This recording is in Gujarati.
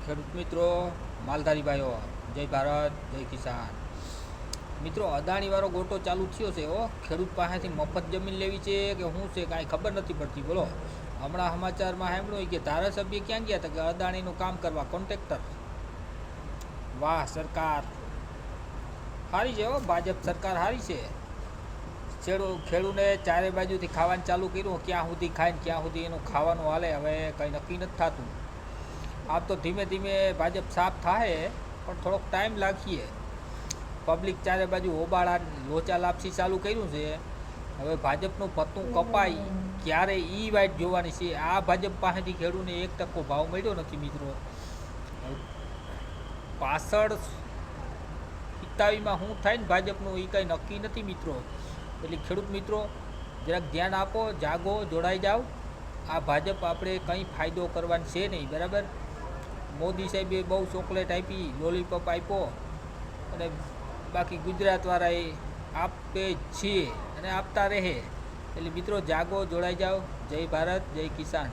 ખેડૂત મિત્રો, માલધારી ભાઈઓ, જય ભારત, જય કિસાન. મિત્રો, અદાણીવાળો ગોટો ચાલુ થયો છે. ખેડૂત પાસેથી મફત જમીન લેવી છે કે શું છે કાંઈ ખબર નથી પડતી. બોલો, હમણાં સમાચારમાં સાંભળ્યું કે ધારાસભ્ય ક્યાં ગયા હતા કે અદાણીનું કામ કરવા, કોન્ટ્રાક્ટર. વાહ, સરકાર સારી છે. ભાજપ સરકાર સારી છે. ખેડૂને ચારે બાજુથી ખાવાનું ચાલુ કર્યું. ક્યાં સુધી ખાય ને ક્યાં સુધી એનું ખાવાનું હાલે હવે કંઈ નક્કી નથી થતું. આપ તો ધીમે ધીમે ભાજપ સાફ થાય, પણ થોડોક ટાઈમ લાગીએ. પબ્લિક ચારે બાજુ હોબાળા લોચા લાપસી ચાલુ કર્યું છે. હવે ભાજપનું પત્તું કપાય ક્યારે એ વાઇટ જોવાની છે. આ ભાજપ પાસેથી ખેડૂને 1% ભાવ મળ્યો નથી મિત્રો. પાછળ 27માં શું થાય ને ભાજપનું એ કંઈ નક્કી નથી મિત્રો. એટલે ખેડૂત મિત્રો જરાક ધ્યાન આપો, જાગો, જોડાઈ જાઓ. આ ભાજપ આપણે કંઈ ફાયદો કરવાનો છે નહીં, બરાબર. મોદી સાહેબે બહુ ચોકલેટ આપી, લોલીપોપ આપ્યો, અને બાકી ગુજરાતવાળાએ આપે છીએ અને આપતા રહે. એટલે મિત્રો જાગો, જોડાઈ જાઓ. જય ભારત, જય કિસાન.